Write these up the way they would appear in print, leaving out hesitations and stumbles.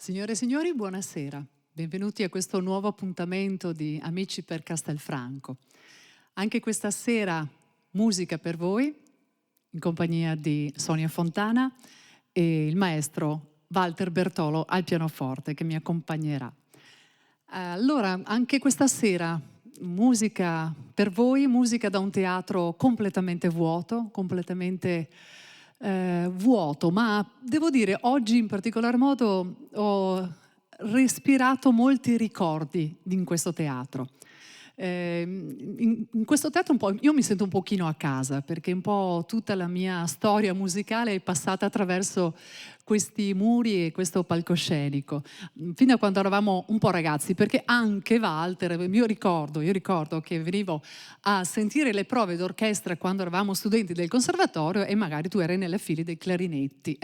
Signore e signori, buonasera. Benvenuti a questo nuovo appuntamento di Amici per Castelfranco. Anche questa sera musica per voi, in compagnia di Sonia Fontana e il maestro Walter Bertolo al pianoforte che mi accompagnerà. Allora, anche questa sera musica per voi, musica da un teatro completamente vuoto, vuoto, ma devo dire oggi in particolar modo ho respirato molti ricordi in questo teatro. In questo teatro un po', io mi sento un pochino a casa perché un po' tutta la mia storia musicale è passata attraverso questi muri e questo palcoscenico, fin da quando eravamo un po' ragazzi, perché anche Walter, io ricordo che venivo a sentire le prove d'orchestra quando eravamo studenti del conservatorio e magari tu eri nelle file dei clarinetti.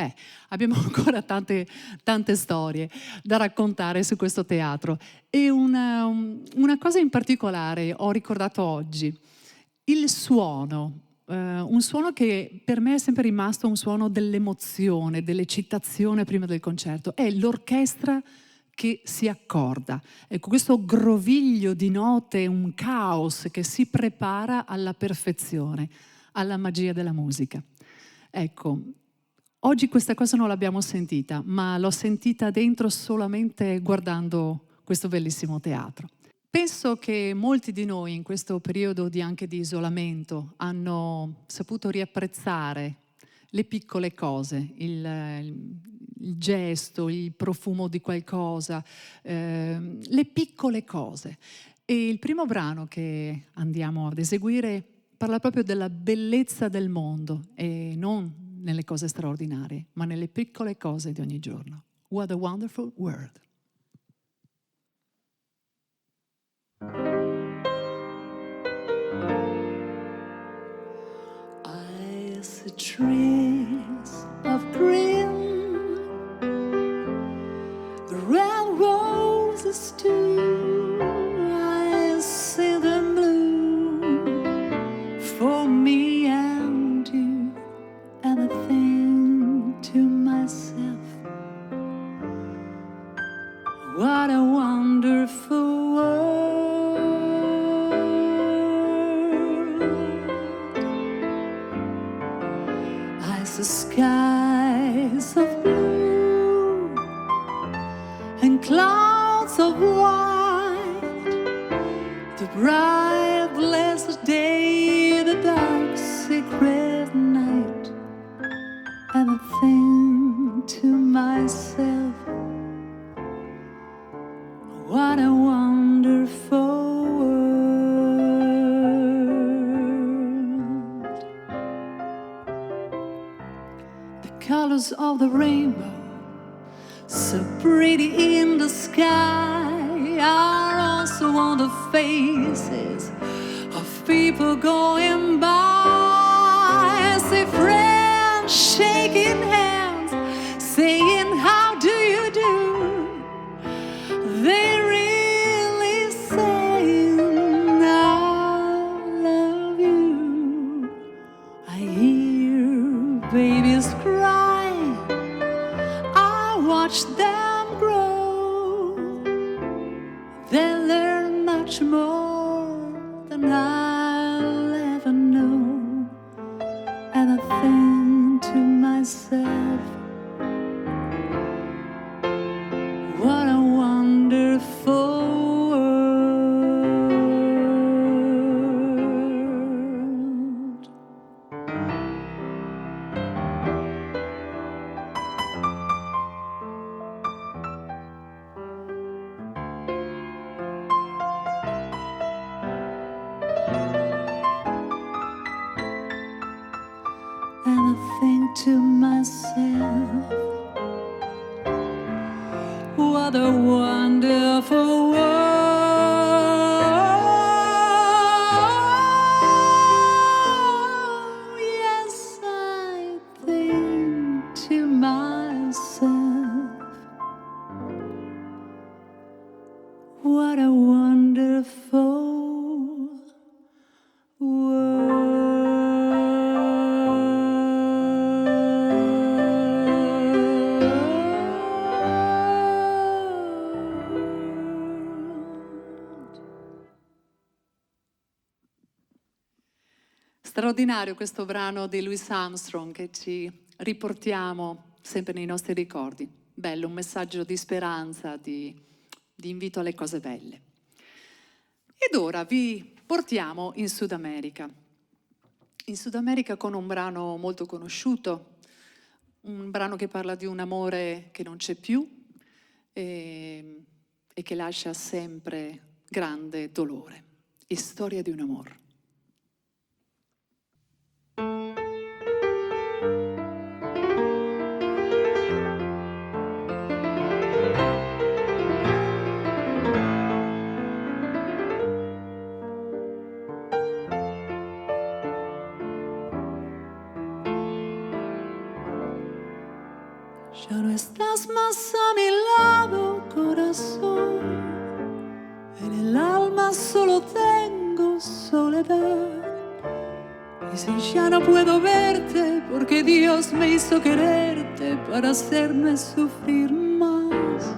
Abbiamo ancora tante storie da raccontare su questo teatro. E una cosa in particolare ho ricordato oggi, il suono. Un suono che per me è sempre rimasto un suono dell'emozione, dell'eccitazione prima del concerto, è l'orchestra che si accorda. Ecco, questo groviglio di note, un caos che si prepara alla perfezione, alla magia della musica. Ecco, oggi questa cosa non l'abbiamo sentita, ma l'ho sentita dentro solamente guardando questo bellissimo teatro. Penso che molti di noi in questo periodo anche di isolamento hanno saputo riapprezzare le piccole cose, il gesto, il profumo di qualcosa, le piccole cose. E il primo brano che andiamo ad eseguire parla proprio della bellezza del mondo e non nelle cose straordinarie, ma nelle piccole cose di ogni giorno. What a wonderful world. I see trees of green, red roses too. I see them bloom for me and you, and I think to myself, what a wonderful world. I see skies of blue and clouds of white, the bright blessed day, the dark secret night, and I think to myself, what a wonderful world. The colors of the rainbow, so pretty in the sky, are also on the faces of people going by. I see friends shaking hands, saying, how do you do? They really saying, I love you. I hear babies cry, I watch them grow. They learn much more than I'll ever know. And I think to myself, what a wonderful world. And I think to myself, what a wonderful world. Yes, I think to myself, what a wonderful world. Straordinario questo brano di Louis Armstrong che ci riportiamo sempre nei nostri ricordi. Bello, un messaggio di speranza, di invito alle cose belle. Ed ora vi portiamo in Sud America. In Sud America con un brano molto conosciuto, un brano che parla di un amore che non c'è più e che lascia sempre grande dolore. È storia di un amore. Ya no estás más a mi lado, corazón. En el alma solo tengo soledad. Y si ya no puedo verte, porque Dios me hizo quererte para hacerme sufrir más.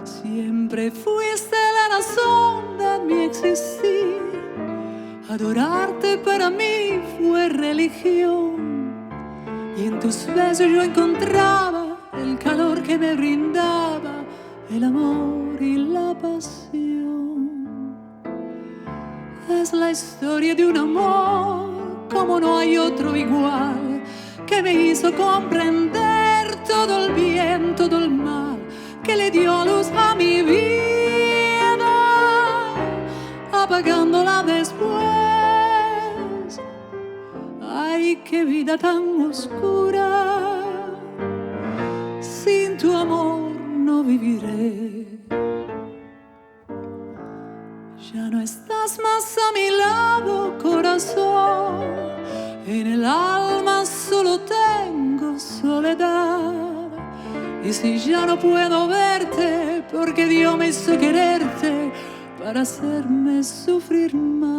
Siempre fuiste la razón de mi existir. Adorarte para mí fue religión. Y en tus besos yo encontraba el calor que me brindaba el amor y la pasión. Es la historia de un amor como no hay otro igual, que me hizo comprender todo el bien, todo el mal, que le dio luz a mi vida, apagándola después. Ay, qué vida tan oscura, sin tu amor no viviré. Ya no estás más a mi lado, corazón. En el alma solo tengo soledad. Y si ya no puedo verte, porque Dios me hizo quererte para hacerme sufrir más.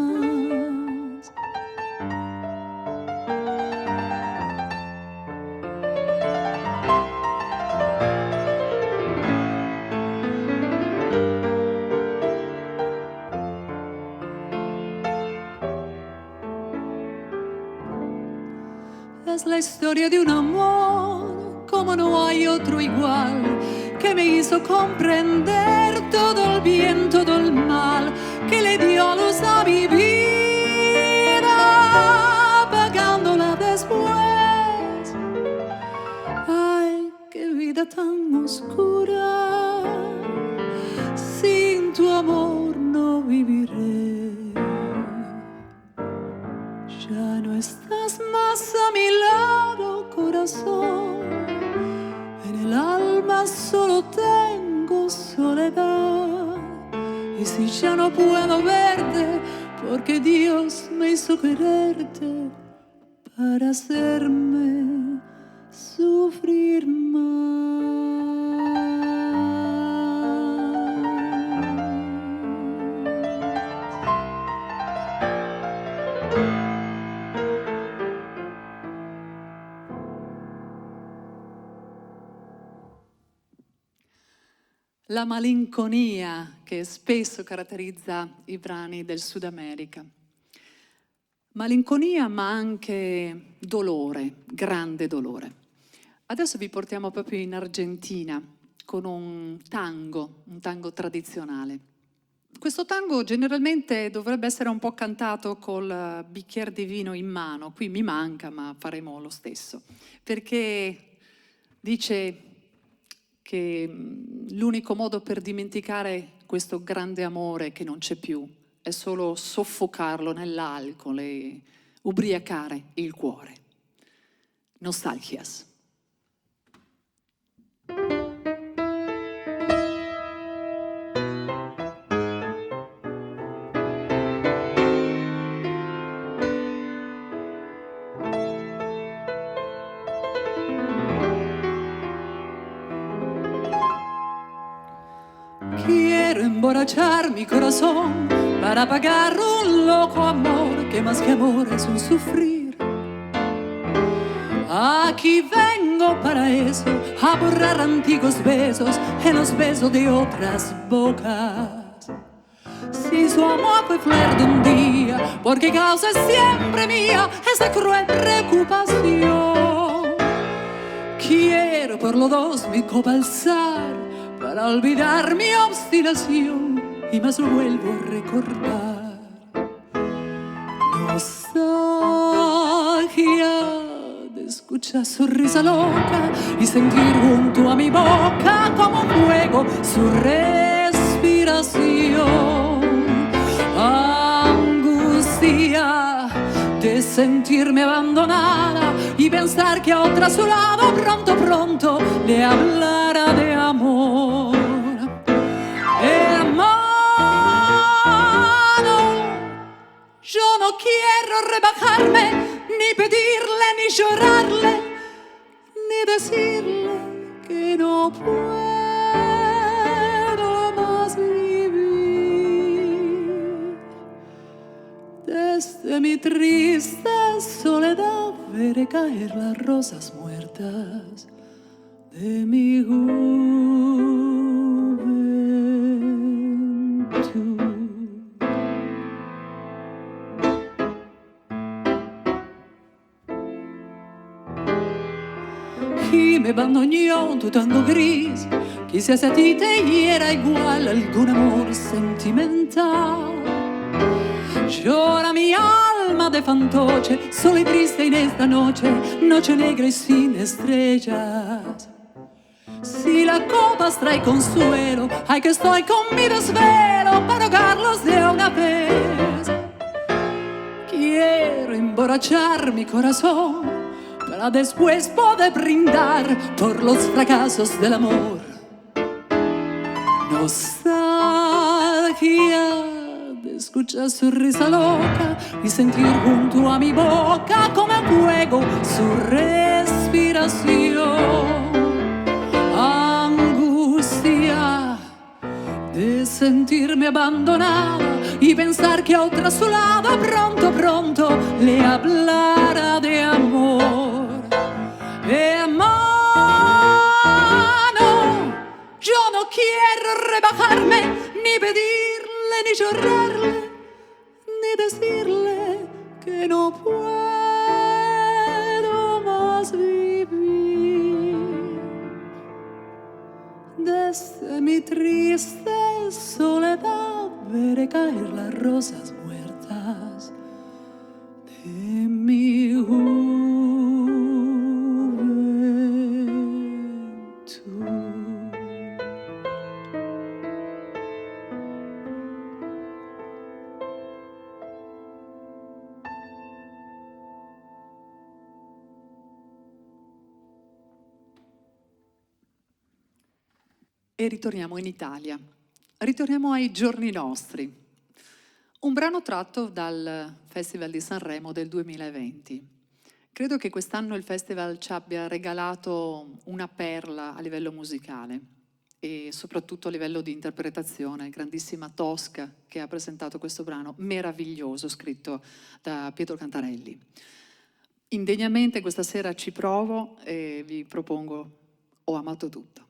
Es la historia de un amor como no hay otro igual, que me hizo comprender todo el bien, todo el mal, que le dio luz a mi vida, apagándola después. Ay, qué vida tan oscura, sin tu amor no viviré. Ya no estás más a mi lado, corazón. En el alma solo tengo soledad. Y si ya no puedo verte, porque Dios me hizo quererte para hacerme sufrir más. La malinconia che spesso caratterizza i brani del Sud America. Malinconia ma anche dolore, grande dolore. Adesso vi portiamo proprio in Argentina con un tango tradizionale. Questo tango generalmente dovrebbe essere un po' cantato col bicchiere di vino in mano. Qui mi manca, ma faremo lo stesso, perché dice che l'unico modo per dimenticare questo grande amore che non c'è più è solo soffocarlo nell'alcol e ubriacare il cuore. Nostalgias. Quiero emborrachar mi corazón para pagar un loco amor que más que amor es un sufrir. Aquí vengo para eso, a borrar antiguos besos en los besos de otras bocas. Si su amor fue flor de un día, porque causa siempre mía esa cruel preocupación. Quiero por los dos mi copa alzar para olvidar mi obstinación y más lo vuelvo a recordar. Nostalgia de escuchar su risa loca y sentir junto a mi boca como fuego su respiración. Angustia de sentirme abandonada y pensar que a otra a su lado pronto, pronto le hablará de amor. Hermano, yo no quiero rebajarme, ni pedirle, ni llorarle, ni decirle que no puedo más vivir. Desde mi triste soledad veré caer las rosas muertas de mi juventud. Y me abandonó tu tango gris, quizás a ti te hiera igual algún amor sentimental. Llora mi alma de fantoche, sola y triste en esta noche, noche negra y sin estrellas. Si la copa trae consuelo, ay que estoy con mi desvelo para ahogarlos de una vez. Quiero emborrachar mi corazón para después poder brindar por los fracasos del amor. Nostalgia de escuchar su risa loca y sentir junto a mi boca como fuego su respiración. Angustia de sentirme abandonada y pensar que a otra a su lado pronto, pronto le hablará de amor. Hermano, yo no quiero rebajarme, ni pedirle, ni llorarle, ni decirle que no puedo más vivir. Desde mi triste soledad veré caer las rosas muertas de mi juventud. E ritorniamo in Italia. Ritorniamo ai giorni nostri. Un brano tratto dal Festival di Sanremo del 2020. Credo che quest'anno il festival ci abbia regalato una perla a livello musicale e soprattutto a livello di interpretazione. Grandissima Tosca che ha presentato questo brano meraviglioso scritto da Pietro Cantarelli. Indegnamente questa sera ci provo e vi propongo Ho amato tutto.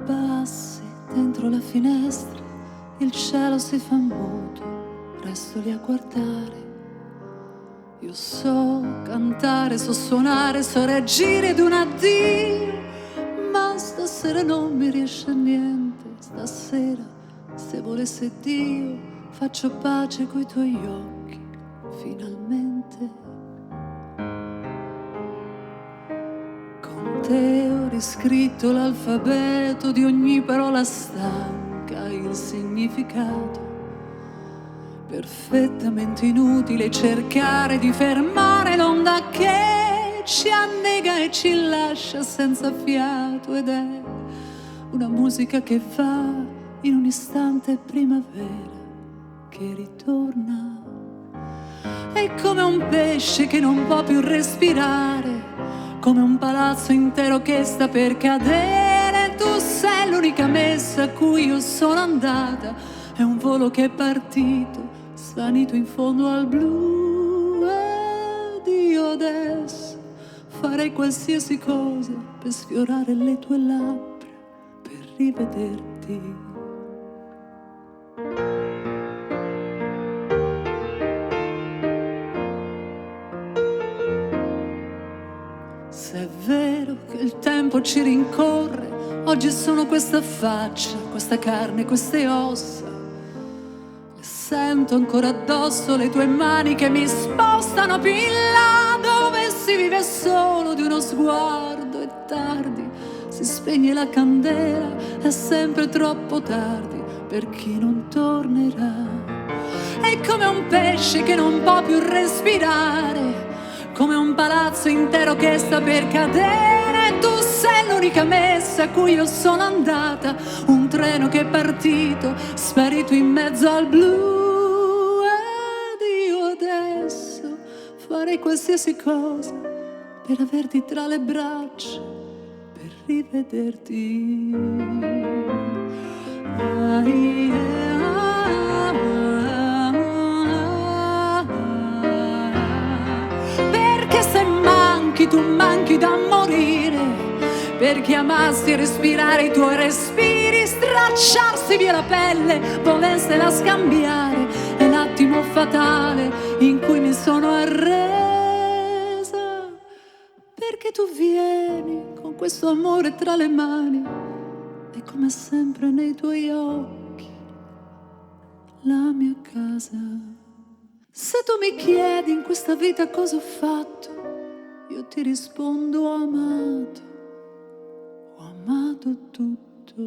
Passi dentro la finestra, il cielo si fa muto, resto lì a guardare. Io so cantare, so suonare, so reagire ad un addio, ma stasera non mi riesce niente. Stasera, se volesse Dio, faccio pace coi tuoi occhi, finalmente. Con te ho riscritto l'alfabeto di ogni parola stanca, il significato. Perfettamente inutile cercare di fermare l'onda che ci annega e ci lascia senza fiato, ed è una musica che va in un istante primavera che ritorna. È come un pesce che non può più respirare, come un palazzo intero che sta per cadere. Tu sei l'unica messa a cui io sono andata. È un volo che è partito, svanito in fondo al blu. Ed io adesso farei qualsiasi cosa per sfiorare le tue labbra, per rivederti. Se è vero che il tempo ci rincorre, oggi sono questa faccia, questa carne, queste ossa. Le sento ancora addosso, le tue mani che mi spostano più in là, dove si vive solo di uno sguardo. È tardi, si spegne la candela, è sempre troppo tardi per chi non tornerà. È come un pesce che non può più respirare, come un palazzo intero che sta per cadere. Tu sei l'unica messa a cui io sono andata, un treno che è partito, sparito in mezzo al blu. Ed io adesso farei qualsiasi cosa per averti tra le braccia, per rivederti. Tu manchi da morire, perché amassi respirare i tuoi respiri, stracciarsi via la pelle, volessela scambiare. È l'attimo fatale in cui mi sono arresa, perché tu vieni con questo amore tra le mani e come sempre nei tuoi occhi la mia casa. Se tu mi chiedi in questa vita cosa ho fatto, io ti rispondo ho amato tutto.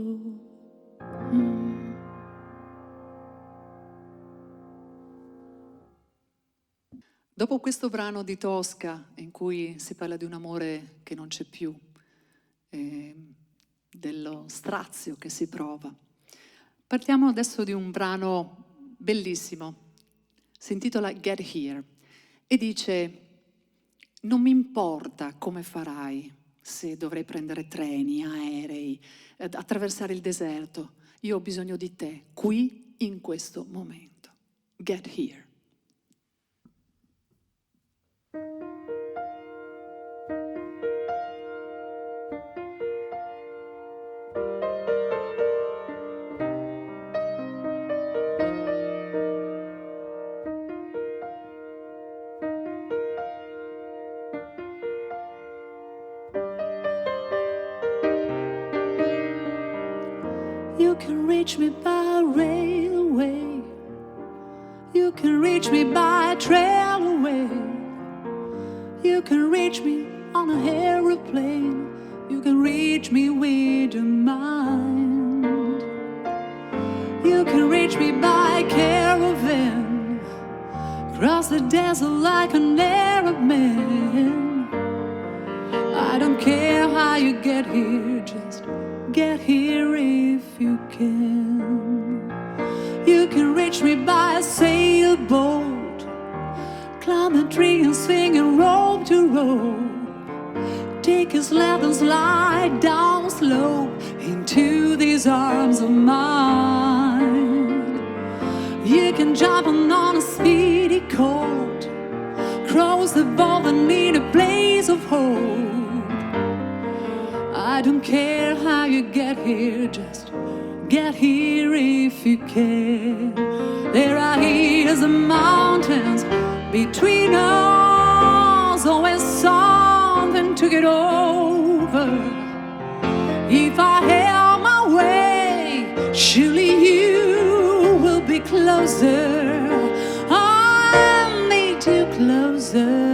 Dopo questo brano di Tosca, in cui si parla di un amore che non c'è più, dello strazio che si prova, parliamo adesso di un brano bellissimo, si intitola Get Here e dice: non mi importa come farai, se dovrei prendere treni, aerei, attraversare il deserto. Io ho bisogno di te, qui, in questo momento. Get here. You can reach me by railway, you can reach me by trailway, you can reach me on an aeroplane, you can reach me with your mind. You can reach me by caravan, cross the desert like an Arab man. I don't care how you get here, just get here if you can. You can reach me by a sailboat, climb a tree and swing a rope to rope, take a sled and slide down slow into these arms of mine. You can jump on a speedy coat, cross the border in a place of hope. I don't care how you get here, just get here if you can. There are hills and mountains between us, always something to get over. If I have my way, surely you will be closer. I need you closer.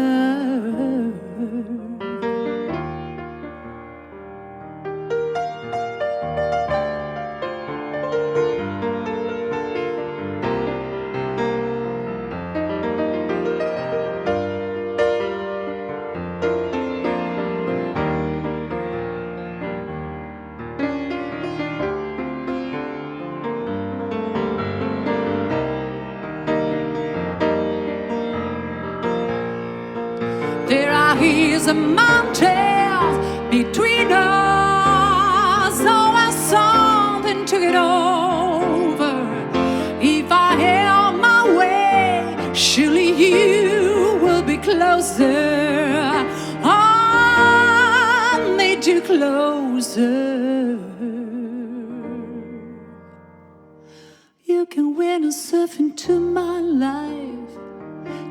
There are hills and mountains between us, always something to get over. If I held my way, surely you will be closer. I need you closer. You can win yourself into my life.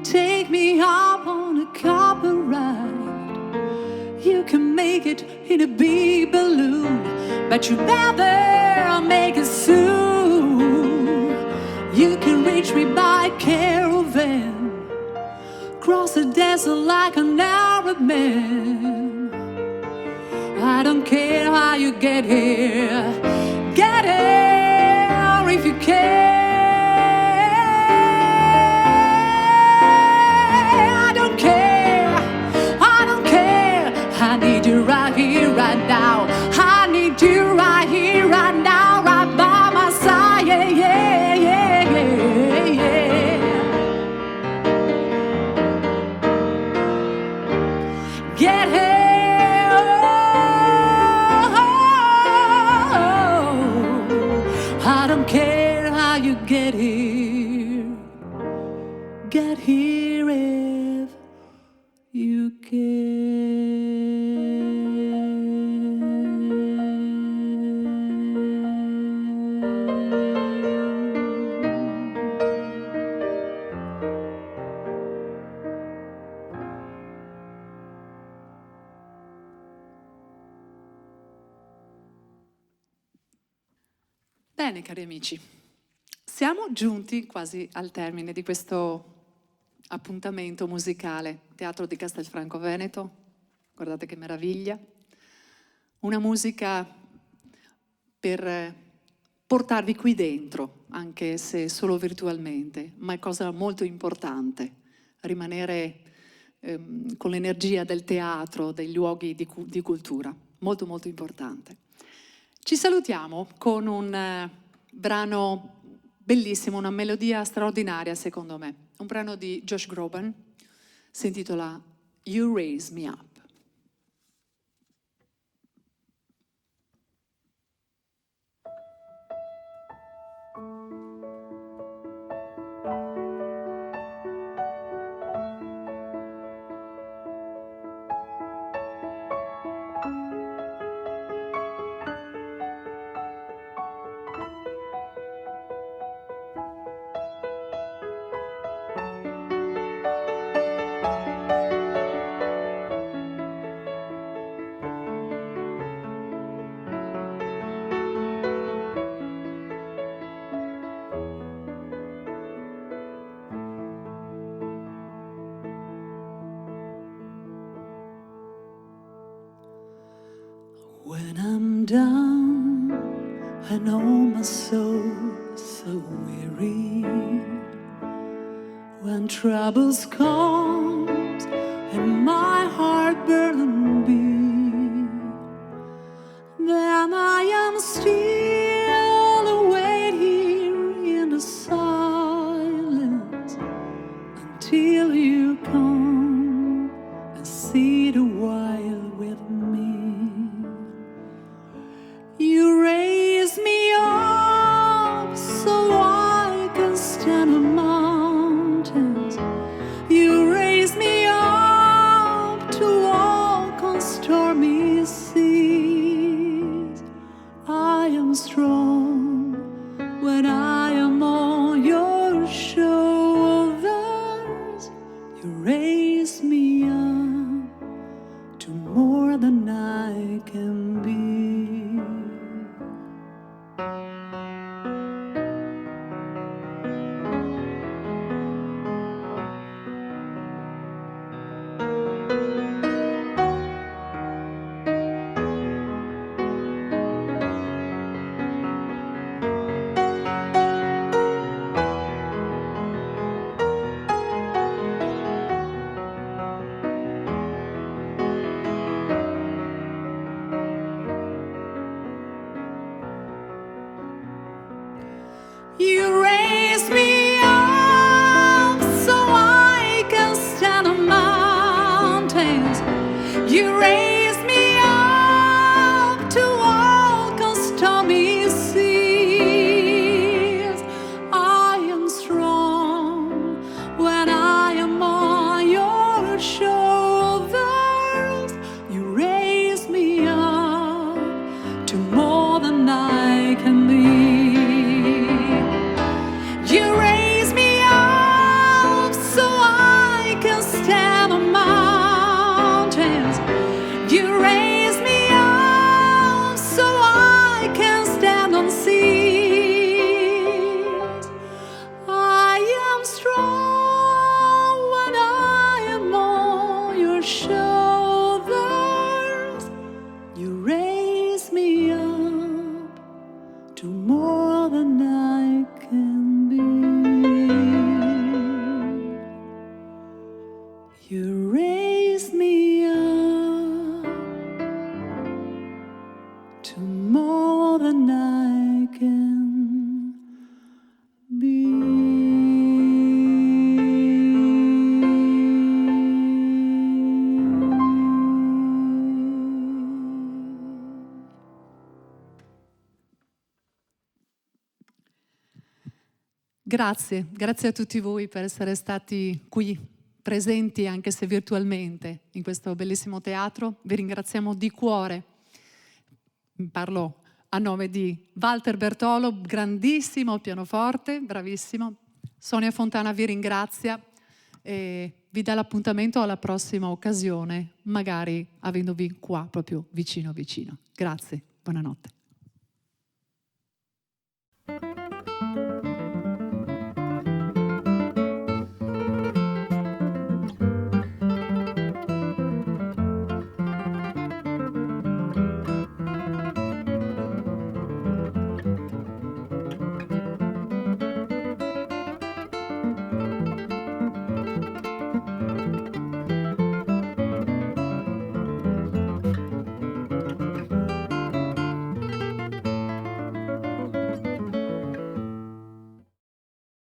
Take me up on a copper ride. You can make it in a big balloon, but you better make it soon. You can reach me by caravan, cross the desert like an Arab man. I don't care how you get here. Get here if you can. I need you right here, right now. I need you right here, right now, right by my side. Yeah, yeah, yeah, yeah, yeah. Get here. Oh, I don't care how you get here. Get here if you can. Bene, cari amici, siamo giunti quasi al termine di questo appuntamento musicale. Teatro di Castelfranco Veneto, guardate che meraviglia. Una musica per portarvi qui dentro, anche se solo virtualmente, ma è cosa molto importante, rimanere con l'energia del teatro, dei luoghi di cultura, molto molto importante. Ci salutiamo con un brano bellissimo, una melodia straordinaria secondo me, un brano di Josh Groban, si intitola You Raise Me Up. When I'm down, I know my soul's so weary. When troubles comes and my heart burden be, then I am still await here in the silence until you come and sit a while with me. You raise me up so I can stand on mountains. You raise me up to walk on stormy seas. I am strong when I am on your shoulders. You raise me up to more than I can be. You raise me up to more than I can be. Grazie a tutti voi per essere stati qui, presenti anche se virtualmente in questo bellissimo teatro. Vi ringraziamo di cuore. Parlo a nome di Walter Bertolo, grandissimo pianoforte, bravissimo. Sonia Fontana vi ringrazia e vi dà l'appuntamento alla prossima occasione, magari avendovi qua proprio vicino vicino. Grazie, buonanotte.